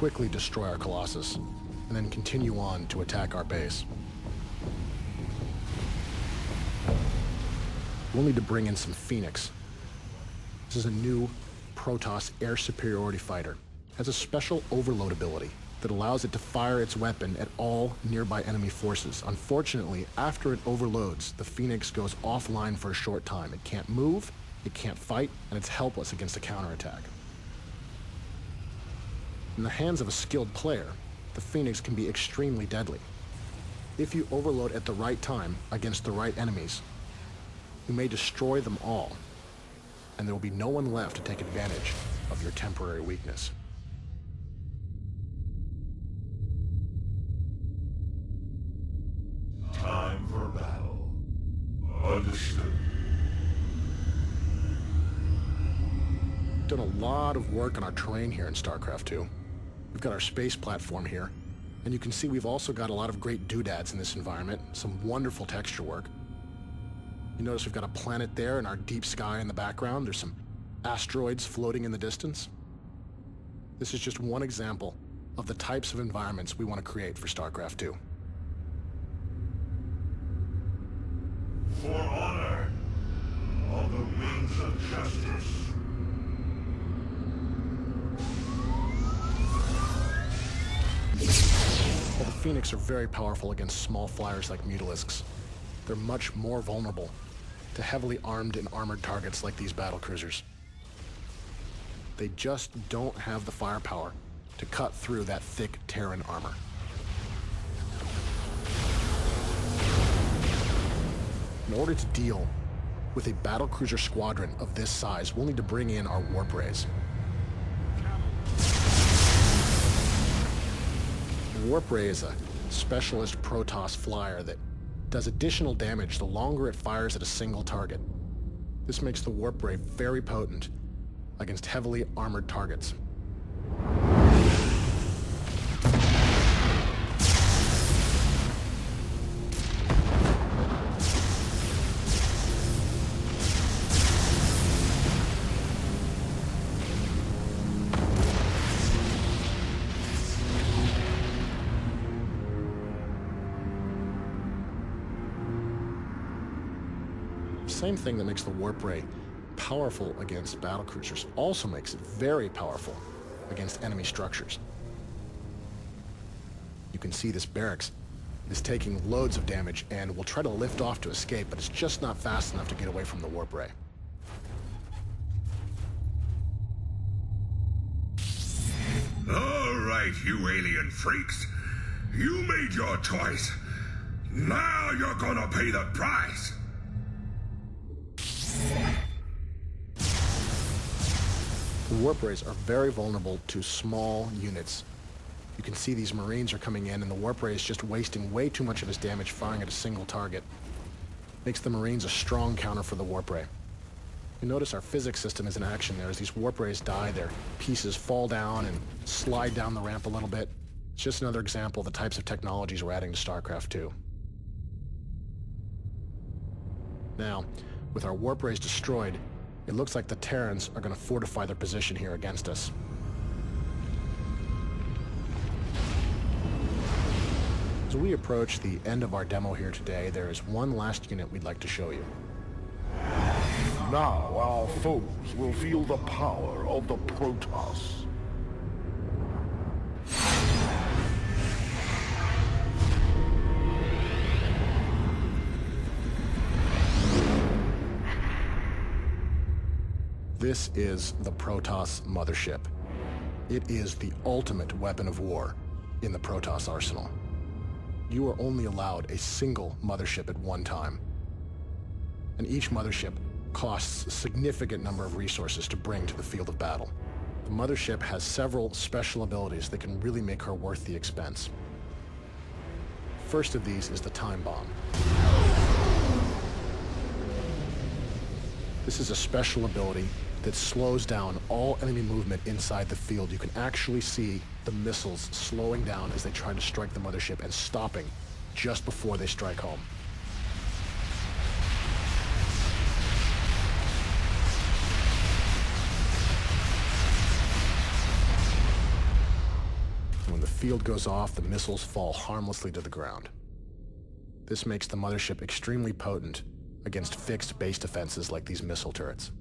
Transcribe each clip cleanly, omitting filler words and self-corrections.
quickly destroy our Colossus, and then continue on to attack our base. We'll need to bring in some Phoenix. This is a new Protoss air superiority fighter. It has a special overload ability that allows it to fire its weapon at all nearby enemy forces. Unfortunately, after it overloads, the Phoenix goes offline for a short time. It can't move, it can't fight, and it's helpless against a counterattack. In the hands of a skilled player, the Phoenix can be extremely deadly. If you overload at the right time against the right enemies, you may destroy them all, and there will be no one left to take advantage of your temporary weakness. Time for battle. Understood. We've done a lot of work on our terrain here in Starcraft 2. We've got our space platform here, and you can see we've also got a lot of great doodads in this environment, some wonderful texture work. You notice we've got a planet there in our deep sky in the background. There's some asteroids floating in the distance. This is just one example of the types of environments we want to create for Starcraft 2. For honor, on the wings of justice. While the Phoenix are very powerful against small flyers like Mutalisks, they're much more vulnerable to heavily armed and armored targets like these battlecruisers. They just don't have the firepower to cut through that thick Terran armor. In order to deal with a battlecruiser squadron of this size, we'll need to bring in our warp rays. The warp ray is a specialist Protoss flyer that does additional damage the longer it fires at a single target. This makes the warp ray very potent against heavily armored targets. Same thing that makes the warp ray powerful against battlecruisers also makes it very powerful against enemy structures. You can see this barracks is taking loads of damage and will try to lift off to escape, but it's just not fast enough to get away from the warp ray. All right, you alien freaks. You made your choice. Now you're gonna pay the price. The warp rays are very vulnerable to small units. You can see these Marines are coming in, and the warp ray is just wasting way too much of his damage firing at a single target. Makes the Marines a strong counter for the warp ray. You notice our physics system is in action there. As these warp rays die, their pieces fall down and slide down the ramp a little bit. It's just another example of the types of technologies we're adding to StarCraft 2. Now, with our warp rays destroyed, it looks like the Terrans are going to fortify their position here against us. As we approach the end of our demo here today, there is one last unit we'd like to show you. Now our foes will feel the power of the Protoss. This is the Protoss mothership. It is the ultimate weapon of war in the Protoss arsenal. You are only allowed a single mothership at one time, and each mothership costs a significant number of resources to bring to the field of battle. The mothership has several special abilities that can really make her worth the expense. First of these is the Time Bomb. This is a special ability that slows down all enemy movement inside the field. You can actually see the missiles slowing down as they try to strike the mothership and stopping just before they strike home. And when the field goes off, the missiles fall harmlessly to the ground. This makes the mothership extremely potent against fixed base defenses like these missile turrets.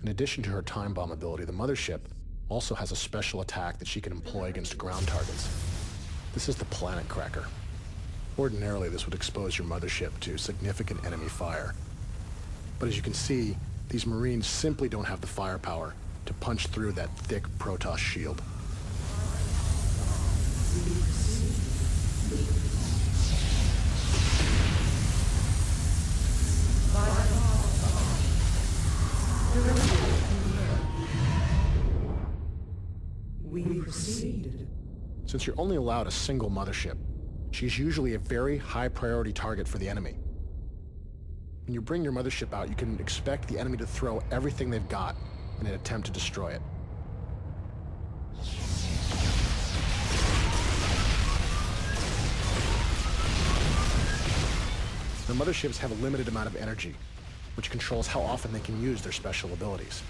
In addition to her time bomb ability, the mothership also has a special attack that she can employ against ground targets. This is the Planet Cracker. Ordinarily, this would expose your mothership to significant enemy fire. But as you can see, these Marines simply don't have the firepower to punch through that thick Protoss shield. We proceed. Since you're only allowed a single mothership, she's usually a very high priority target for the enemy. When you bring your mothership out, you can expect the enemy to throw everything they've got in an attempt to destroy it. The motherships have a limited amount of energy, which controls how often they can use their special abilities.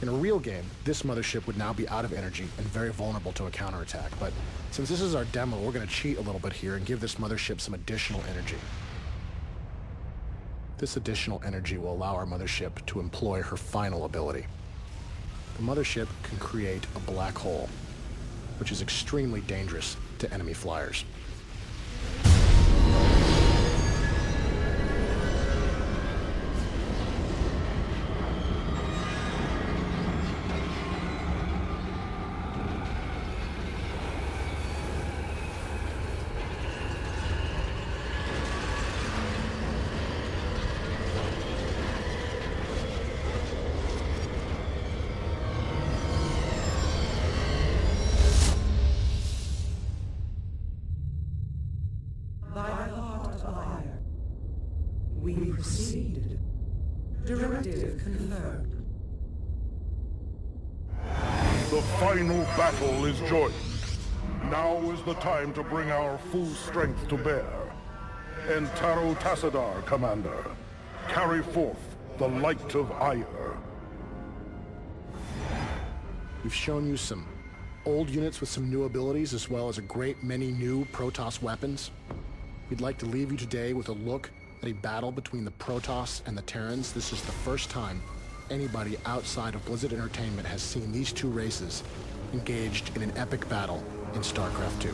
In a real game, this mothership would now be out of energy and very vulnerable to a counterattack, but since this is our demo, we're going to cheat a little bit here and give this mothership some additional energy. This additional energy will allow our mothership to employ her final ability. The mothership can create a black hole, which is extremely dangerous to enemy flyers. We proceed. Directive confirmed. The final battle is joined. Now is the time to bring our full strength to bear. Entaro Tassadar, Commander. Carry forth the light of ire. We've shown you some old units with some new abilities, as well as a great many new Protoss weapons. We'd like to leave you today with a look at a battle between the Protoss and the Terrans. This is the first time anybody outside of Blizzard Entertainment has seen these two races engaged in an epic battle in Starcraft 2.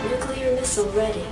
Nuclear missile ready.